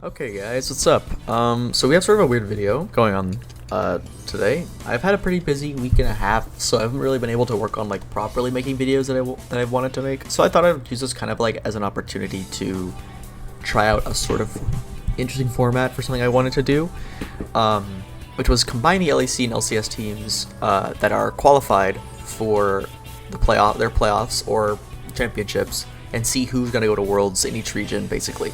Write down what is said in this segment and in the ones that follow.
Okay guys, what's up? So we have sort of a weird video going on today. I've had a pretty busy week and a half, so I haven't really been able to work on like properly making videos that I've wanted to make. So I thought I'd use this kind of like as an opportunity to try out a sort of interesting format for something I wanted to do, which was combine the LEC and LCS teams that are qualified for their playoffs or championships, and see who's gonna go to Worlds in each region, basically.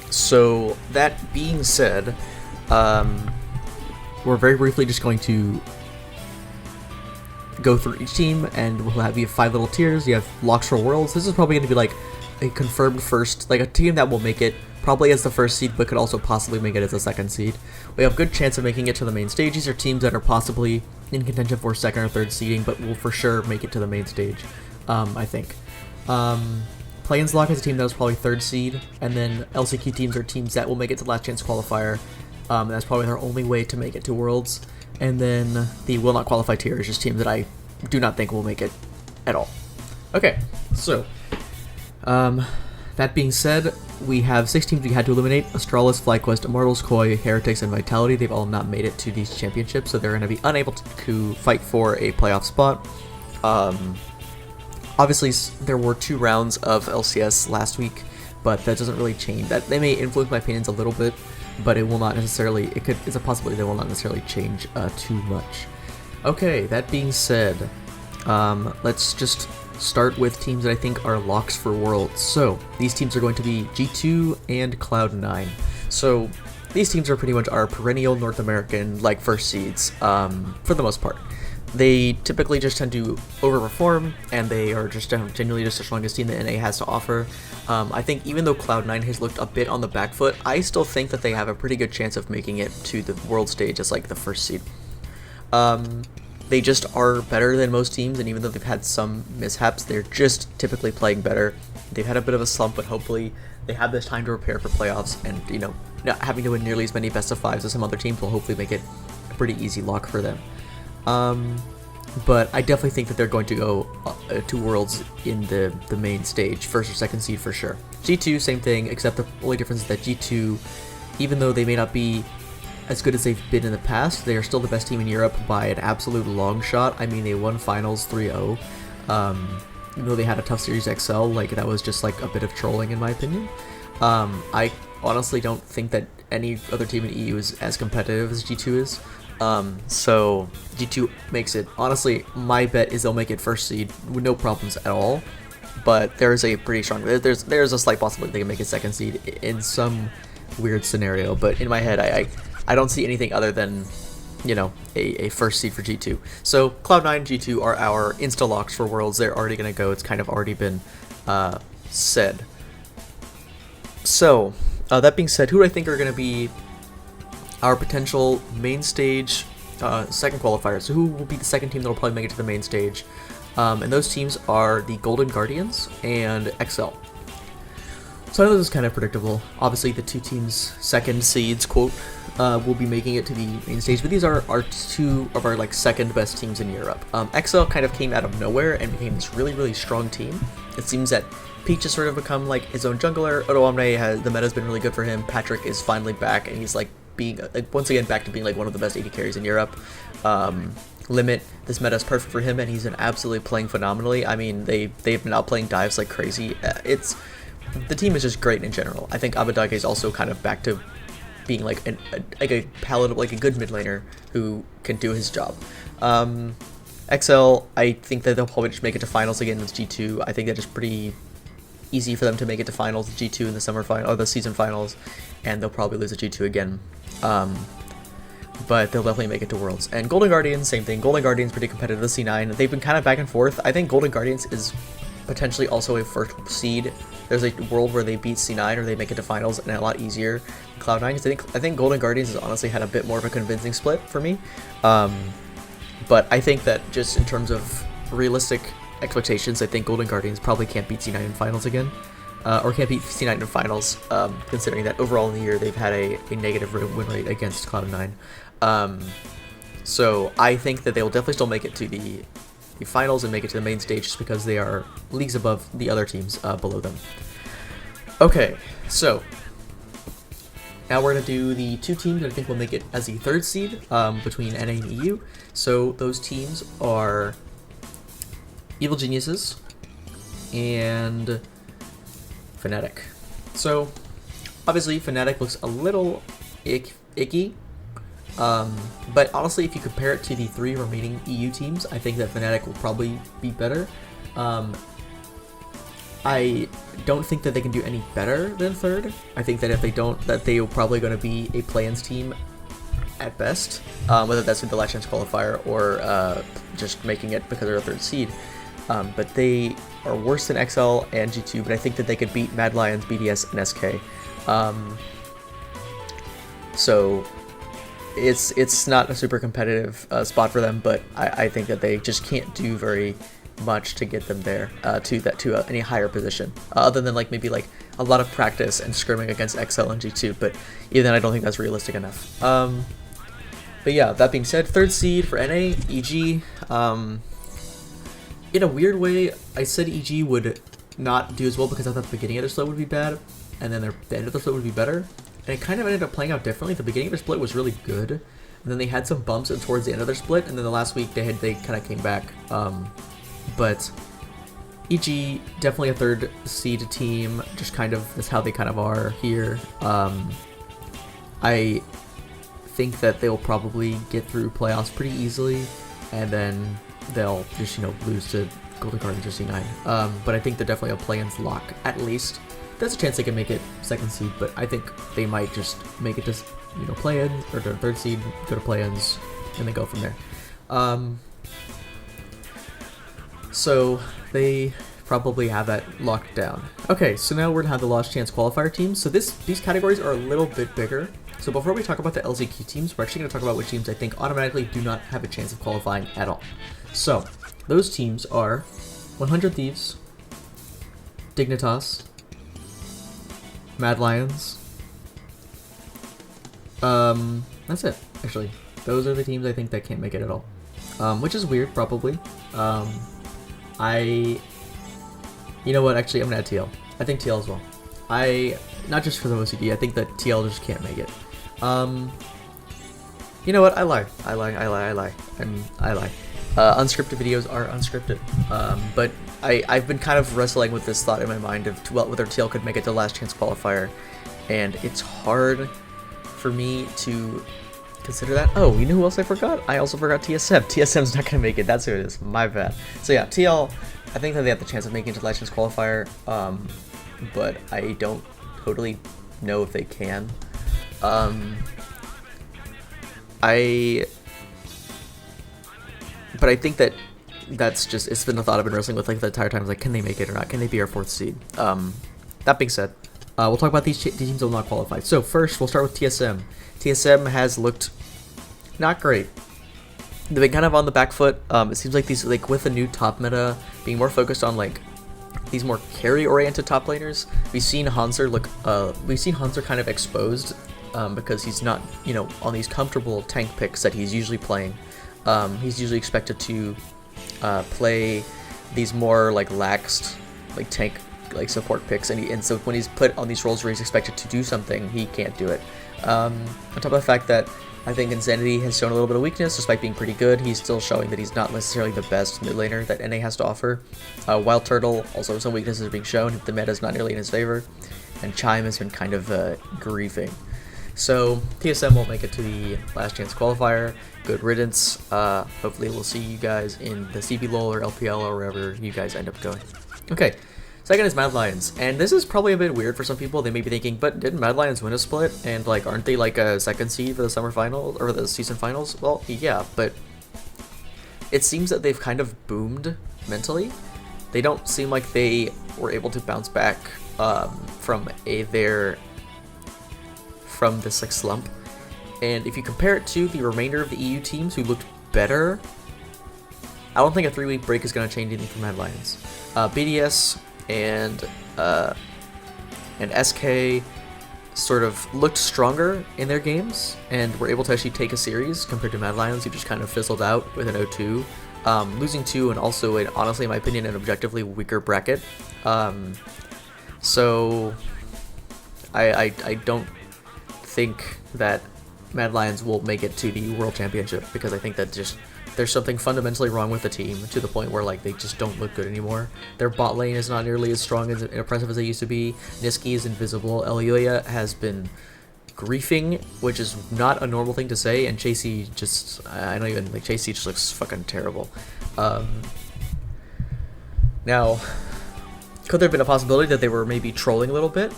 So that being said, we're very briefly just going to go through each team, and you have 5 little tiers. You have locks for Worlds. This is probably going to be like a confirmed first, like a team that will make it probably as the first seed, but could also possibly make it as a second seed. We have good chance of making it to the main stage. These are teams that are possibly in contention for second or third seeding, but will for sure make it to the main stage, I think. Play-ins Lock is a team that was probably third seed, and then LCQ teams are teams that will make it to last chance qualifier. That's probably their only way to make it to Worlds. And then the will not qualify tier is just teams that I do not think will make it at all. Okay, so that being said, we have 6 teams we had to eliminate: Astralis, FlyQuest, Immortals, Koi, Heretics, and Vitality. They've all not made it to these championships, so they're going to be unable to fight for a playoff spot. Obviously, there were 2 rounds of LCS last week, but that doesn't really change. That they may influence my opinions a little bit, but it will not necessarily. It's a possibility they will not necessarily change too much. Okay, that being said, let's just start with teams that I think are locks for Worlds. So these teams are going to be G2 and Cloud9. So these teams are pretty much our perennial North American like first seeds for the most part. They typically just tend to overperform, and they are just genuinely just the strongest team that NA has to offer. I think even though Cloud9 has looked a bit on the back foot, I still think that they have a pretty good chance of making it to the world stage as like the first seed. They just are better than most teams, and even though they've had some mishaps, they're just typically playing better. They've had a bit of a slump, but hopefully they have this time to prepare for playoffs, and not having to win nearly as many best of 5s as some other teams will hopefully make it a pretty easy lock for them. But I definitely think that they're going to go to Worlds in the main stage, first or second seed for sure. G2, same thing, except the only difference is that G2, even though they may not be as good as they've been in the past, they are still the best team in Europe by an absolute long shot. I mean, they won finals 3-0, even though they had a tough Series XL, like that was just like a bit of trolling in my opinion. I honestly don't think that any other team in EU is as competitive as G2 is. So G2 makes it. Honestly, my bet is they'll make it first seed with no problems at all. But there's a pretty strong. There's a slight possibility they can make it second seed in some weird scenario. But in my head, I don't see anything other than a first seed for G2. So Cloud9, G2 are our insta locks for Worlds. They're already gonna go. It's kind of already been said. So that being said, who do I think are gonna be our potential main stage second qualifiers? So who will be the second team that will probably make it to the main stage? And those teams are the Golden Guardians and XL. So I know this is kind of predictable. Obviously, the 2 teams second seeds, quote, will be making it to the main stage, but these are our 2 of our like second best teams in Europe. XL kind of came out of nowhere and became this really, really strong team. It seems that Peach has sort of become like his own jungler. Odoamne the meta's been really good for him. Patrick is finally back, and he's like being once again back to being like one of the best AD carries in Europe. Limit, this meta is perfect for him, and he's been absolutely playing phenomenally. I mean, they've been outplaying dives like crazy. The team is just great in general. I think Abadage is also kind of back to being like a palatable, like a good mid laner who can do his job. XL, I think that they'll probably just make it to finals again with G2. I think that is pretty easy for them to make it to finals, G2 in the summer final or the season finals, and they'll probably lose to G2 again. But they'll definitely make it to Worlds. And Golden Guardians, same thing. Golden Guardians pretty competitive with C9. They've been kind of back and forth. I think Golden Guardians is potentially also a first seed. There's a world where they beat C9 or they make it to finals and a lot easier. Cloud9, I think Golden Guardians has honestly had a bit more of a convincing split for me. But I think that just in terms of realistic expectations, I think Golden Guardians probably can't beat C9 in finals again. Or can't beat C9 in finals, considering that overall in the year they've had a negative win rate against Cloud9. So I think that they will definitely still make it to the finals and make it to the main stage just because they are leagues above the other teams below them. Okay, so Now we're going to do the two teams that I think will make it as the third seed between NA and EU. So those teams are Evil Geniuses and Fnatic. So obviously Fnatic looks a little icky, but honestly if you compare it to the three remaining EU teams, I think that Fnatic will probably be better. I don't think that they can do any better than third. I think that if they don't, that they are probably going to be a play-ins team at best, whether that's with the last chance qualifier or just making it because they're a third seed. But they are worse than XL and G2, but I think that they could beat Mad Lions, BDS, and SK. So it's not a super competitive spot for them, but I think that they just can't do very much to get them there to any higher position, other than like maybe like a lot of practice and scrimming against XL and G2, but even then I don't think that's realistic enough. But yeah, that being said, third seed for NA, EG. In a weird way, I said EG would not do as well because I thought the beginning of their split would be bad, and then the end of their split would be better. And it kind of ended up playing out differently. The beginning of their split was really good, and then they had some bumps towards the end of their split, and then the last week they kind of came back. But EG, definitely a third seed team, just kind of, that's how they kind of are here. I think that they'll probably get through playoffs pretty easily, and then they'll just, lose to Golden Guardians or C9. But I think they're definitely a play-ins lock, at least. There's a chance they can make it second seed, but I think they might just make it to, play-in, or to third seed, go to play-ins, and then go from there. So they probably have that locked down. Okay, so now we're gonna have the last chance qualifier teams. So these categories are a little bit bigger. So before we talk about the LCS teams, we're actually gonna talk about which teams I think automatically do not have a chance of qualifying at all. So those teams are 100 Thieves, Dignitas, Mad Lions. That's it, actually. Those are the teams I think that can't make it at all. Which is weird, probably. You know what, actually, I'm gonna add TL. I think TL as well. Not just for the OCD, I think that TL just can't make it. You know what, I lie. I lie. Unscripted videos are unscripted. But I've been kind of wrestling with this thought in my mind of whether TL could make it to last chance qualifier, and it's hard for me to consider that. Oh, you know who else I forgot? I also forgot TSM. TSM's not gonna make it. That's who it is. My bad. So yeah, TL, I think that they have the chance of making it to last chance qualifier, but I don't totally know if they can. But I think that that's just, it's been a thought I've been wrestling with like the entire time. Like, can they make it or not? Can they be our fourth seed? That being said, we'll talk about these teams that will not qualify. So first, we'll start with TSM. TSM has looked not great. They've been kind of on the back foot. It seems like these, like with the new top meta being more focused on like these more carry-oriented top laners, we've seen Hanser kind of exposed because he's not, on these comfortable tank picks that he's usually playing. He's usually expected to play these more like laxed, like tank, like support picks, and so when he's put on these roles where he's expected to do something, he can't do it. On top of the fact that I think Insanity has shown a little bit of weakness, despite being pretty good, he's still showing that he's not necessarily the best mid laner that NA has to offer. Wild Turtle, also some weaknesses are being shown, the meta is not nearly in his favor, and Chime has been kind of griefing. So TSM won't make it to the last chance qualifier. Good riddance. Hopefully we'll see you guys in the CBLOL or LPL or wherever you guys end up going. Okay. Second is Mad Lions, and this is probably a bit weird for some people. They may be thinking, but didn't Mad Lions win a split? And like, aren't they like a second seed for the summer finals or the season finals? Well, yeah, but it seems that they've kind of boomed mentally. They don't seem like they were able to bounce back from this like slump. And if you compare it to the remainder of the EU teams who looked better, I don't think a 3-week break is going to change anything for Mad Lions. BDS and SK sort of looked stronger in their games and were able to actually take a series compared to Mad Lions, who just kind of fizzled out with an 0-2, losing 2 and also, honestly, in my opinion, an objectively weaker bracket. So I don't think that Mad Lions will make it to the World Championship, because I think that just there's something fundamentally wrong with the team to the point where like they just don't look good anymore. Their bot lane is not nearly as strong and impressive as they used to be. Niski is invisible. Elia has been griefing, which is not a normal thing to say, and Chasey just, I don't even, like, Chasey just looks fucking terrible. Now, could there have been a possibility that they were maybe trolling a little bit,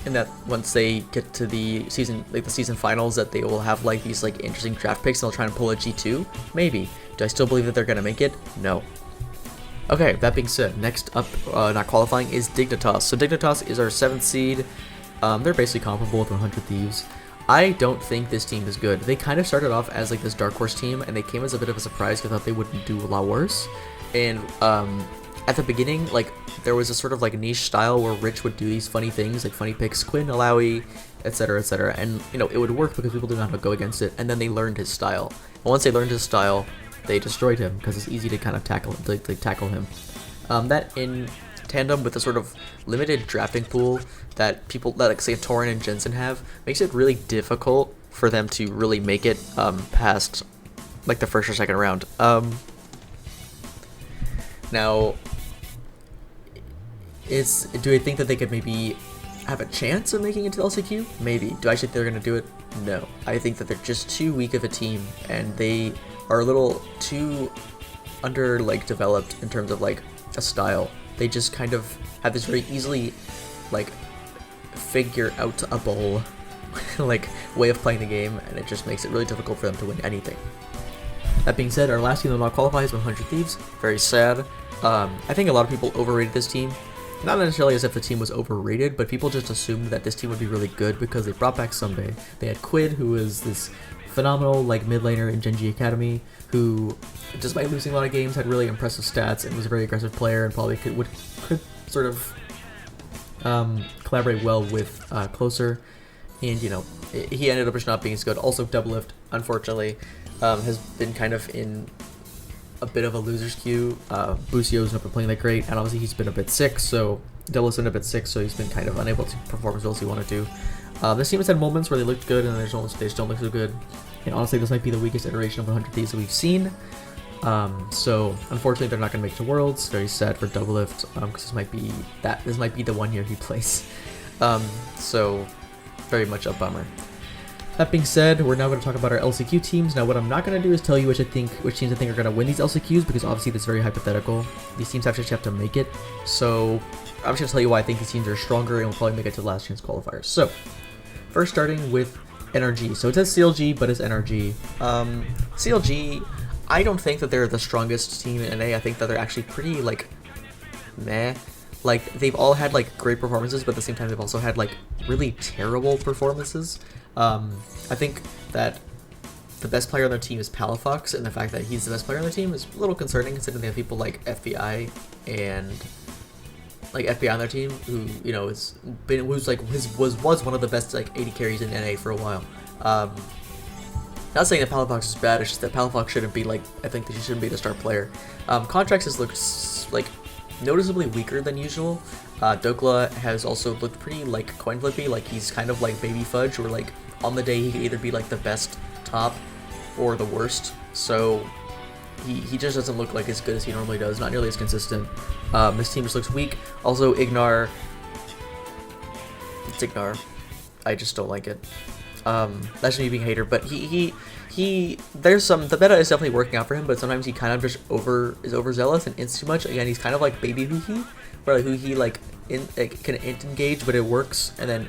and that once they get to the season, like the season finals, that they will have like these like interesting draft picks and they'll try and pull a G2? Maybe. Do I still believe that they're gonna make it? No. Okay, that being said, next up, not qualifying, is Dignitas. So Dignitas is our 7th seed. They're basically comparable with 100 Thieves. I don't think this team is good. They kind of started off as like this dark horse team, and they came as a bit of a surprise because I thought they would do a lot worse. And at the beginning, like, there was a sort of like niche style where Rich would do these funny things, like funny picks, Quinn, Alawi, etc., etc. And, you know, it would work because people didn't know how to go against it, and then they learned his style. And once they learned his style, they destroyed him because it's easy to kind of tackle him. That in tandem with the sort of limited drafting pool that people that like say Torin and Jensen have makes it really difficult for them to really make it past like the first or second round. Now, do I think that they could maybe have a chance of making it to LCQ? Maybe. Do I think they're gonna do it? No. I think that they're just too weak of a team, and they are a little too under like developed in terms of like a style. They just kind of have this very easily like figure out a bowl like way of playing the game, and it just makes it really difficult for them to win anything. That being said, our last team that will not qualify is 100 Thieves. Very sad. I think a lot of people overrated this team. Not necessarily as if the team was overrated, but people just assumed that this team would be really good because they brought back Sunday. They had Quid, who is this phenomenal like mid laner in Genji Academy, who, despite losing a lot of games, had really impressive stats and was a very aggressive player and probably could sort of collaborate well with Closer. And, you know, he ended up just not being as good. Also, Doublelift, unfortunately, has been kind of in a bit of a loser's queue. Busio's not been playing that great, and obviously he's been a bit sick, so Doublelift's been a bit sick, so he's been kind of unable to perform as well as he wanted to. This team has had moments where they looked good, and then they just don't look so good. And honestly, this might be the weakest iteration of 100 Thieves that we've seen. So unfortunately, they're not going to make it to Worlds. Very sad for Doublelift, because this might be the 1 year he plays. So very much a bummer. That being said, we're now going to talk about our LCQ teams. Now, what I'm not going to do is tell you which teams I think are going to win these LCQs, because obviously that's very hypothetical. These teams actually have to make it. So I'm just going to tell you why I think these teams are stronger and will probably make it to the last chance qualifiers. So first, starting with NRG. So it says CLG, but it's NRG. CLG, I don't think that they're the strongest team in NA. I think that they're actually pretty, like, meh. Like, they've all had, like, great performances, but at the same time, they've also had, like, really terrible performances. I think that the best player on their team is Palafox, and the fact that he's the best player on their team is a little concerning, considering they have people like FBI and like FBI on their team, who, you know, was one of the best like 80 carries in NA for a while. Not saying that Palafox is bad, it's just that Palafox shouldn't be like, I think that he shouldn't be the star player. Contracts has looked like noticeably weaker than usual. Dokla has also looked pretty like coin flippy, like he's kind of like Baby Fudge, where like on the day he could either be like the best top or the worst. So he just doesn't look like as good as he normally does, not nearly as consistent. This team just looks weak. Also, Ignar. It's Ignar. I just don't like it. That's just me being a hater, but the meta is definitely working out for him, but sometimes he kind of just is overzealous and ins too much. Again, he's kind of like Baby Huhi, where like Huhi can engage, but it works, and then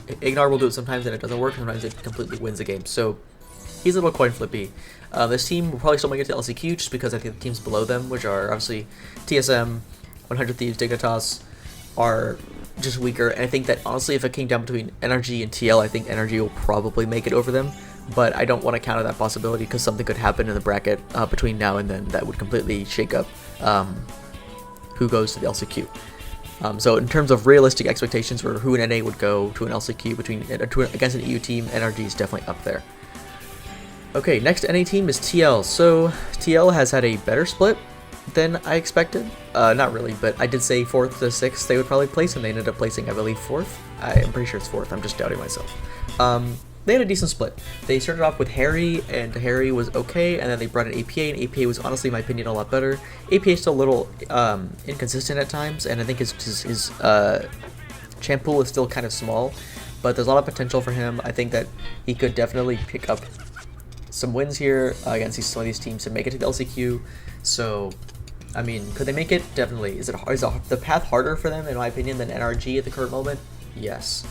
Ignar will do it sometimes and it doesn't work, and sometimes it completely wins the game. So he's a little coin flippy. This team will probably still make it to LCQ just because I think the teams below them, which are obviously TSM, 100 Thieves, Dignitas, are just weaker. And I think that honestly, if it came down between NRG and TL, I think NRG will probably make it over them. But I don't want to counter that possibility because something could happen in the bracket between now and then that would completely shake up who goes to the LCQ. So in terms of realistic expectations for who an NA would go to an LCQ against an EU team, NRG is definitely up there. Okay, next NA team is TL. So TL has had a better split than I expected. Not really, but I did say 4th to 6th they would probably place, and they ended up placing, I believe, 4th. I'm pretty sure it's 4th. I'm just doubting myself. they had a decent split. They started off with Harry, and Harry was okay, and then they brought in APA, and APA was honestly, in my opinion, a lot better. APA is still a little inconsistent at times, and I think his champ pool is still kind of small, but there's a lot of potential for him. I think that he could definitely pick up some wins here against some of these teams to make it to the LCQ. So, I mean, could they make it? Definitely. Is the path harder for them, in my opinion, than NRG at the current moment? Yes.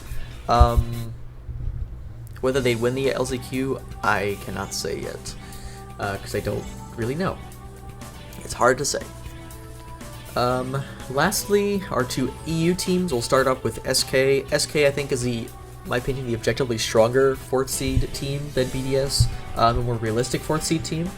Whether they win the LCQ, I cannot say yet, because I don't really know. It's hard to say. Lastly, our two EU teams. We'll start up with SK. SK, I think, is in my opinion, the objectively stronger 4th seed team than BDS, a more realistic 4th seed team.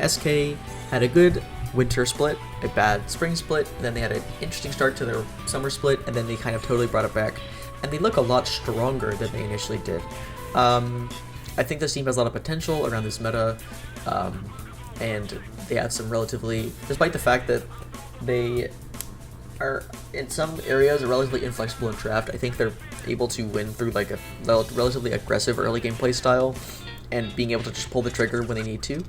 SK had a good winter split, a bad spring split, and then they had an interesting start to their summer split, and then they kind of totally brought it back. And they look a lot stronger than they initially did. I think this team has a lot of potential around this meta, and they have some relatively, despite the fact that they are in some areas relatively inflexible in draft, I think they're able to win through like a relatively aggressive early game play style and being able to just pull the trigger when they need to.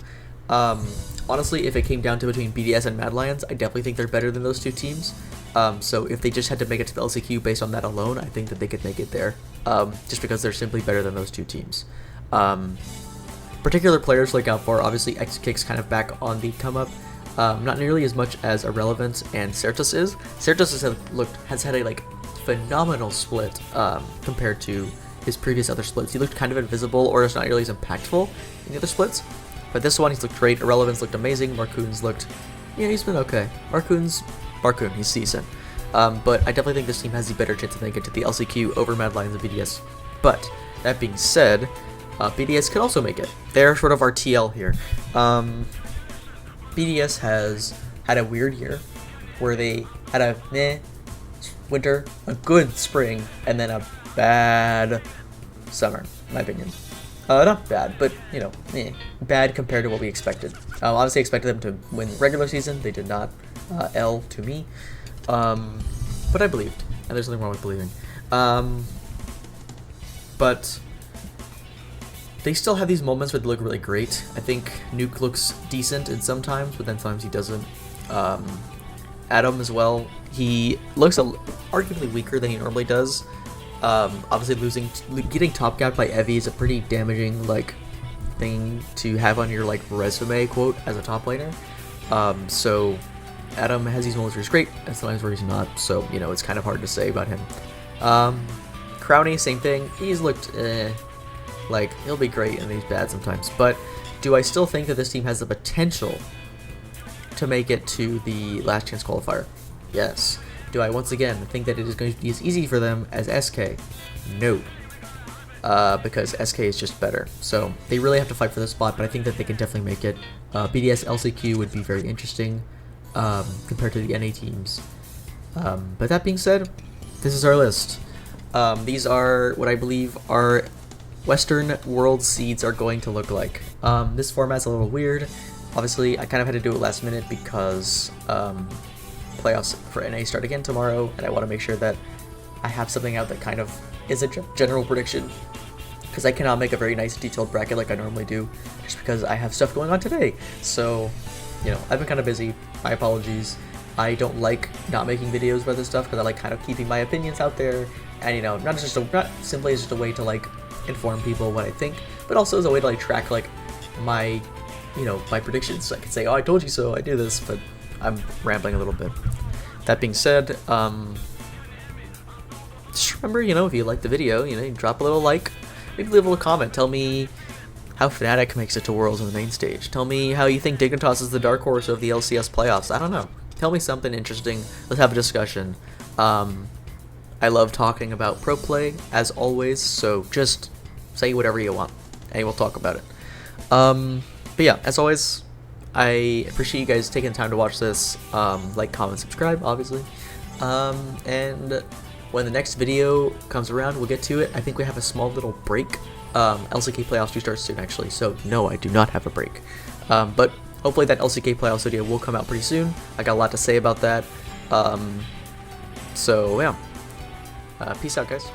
Honestly, if it came down to between BDS and Mad Lions, I definitely think they're better than those two teams. So if they just had to make it to the LCQ based on that alone, I think that they could make it there, just because they're simply better than those two teams. Particular players like out for, obviously X-Kick's kind of back on the come up, not nearly as much as Irrelevant and Certus is. Certus has had a like phenomenal split compared to his previous other splits. He looked kind of invisible, or just not nearly as impactful in the other splits. But this one, he's looked great. Irrelevance looked amazing. Marcoon's looked, yeah, he's been okay. Marcoon, he's decent. But I definitely think this team has the better chance of making it to the LCQ over Mad Lions and BDS. But that being said, BDS could also make it. They're sort of our TL here. BDS has had a weird year where they had a meh winter, a good spring, and then a bad summer, in my opinion. Not bad, but, you know, bad compared to what we expected. Obviously, I expected them to win the regular season. They did not. L to me. But I believed, and there's nothing wrong with believing. But they still have these moments where they look really great. I think Nuke looks decent in sometimes, but then sometimes he doesn't. Adam as well. He looks arguably weaker than he normally does. Obviously getting top gapped by Evie is a pretty damaging like thing to have on your like resume quote as a top laner. So Adam has these moments where he's great and sometimes where he's not, so you know it's kind of hard to say about him. Crowny, same thing. He's looked like he'll be great and he's bad sometimes, but do I still think that this team has the potential to make it to the last chance qualifier? Yes. Do I once again think that it is going to be as easy for them as SK? No. Because SK is just better. So they really have to fight for this spot, but I think that they can definitely make it. BDS LCQ would be very interesting compared to the NA teams. But that being said, this is our list. These are what I believe our Western World seeds are going to look like. This format's a little weird. Obviously, I kind of had to do it last minute because playoffs for NA start again tomorrow, and I want to make sure that I have something out that kind of is a general prediction, because I cannot make a very nice detailed bracket like I normally do, just because I have stuff going on today. So, you know, I've been kind of busy. My apologies. I don't like not making videos about this stuff because I like kind of keeping my opinions out there, and you know, not simply as just a way to like inform people what I think, but also as a way to like track like my, you know, my predictions. So I can say, oh, I told you so, I do this, but I'm rambling a little bit. That being said, just remember, you know, if you like the video, you know, you drop a little like, maybe leave a little comment. Tell me how Fnatic makes it to Worlds on the main stage. Tell me how you think Dignitas is the dark horse of the LCS playoffs. I don't know. Tell me something interesting. Let's have a discussion. I love talking about pro play, as always, so just say whatever you want, and we'll talk about it. But yeah, as always, I appreciate you guys taking the time to watch this. Like, comment, subscribe, obviously. And when the next video comes around, we'll get to it. I think we have a small little break. LCK playoffs do start soon, actually, so no, I do not have a break. But hopefully that LCK playoffs video will come out pretty soon. I got a lot to say about that. So yeah, peace out, guys.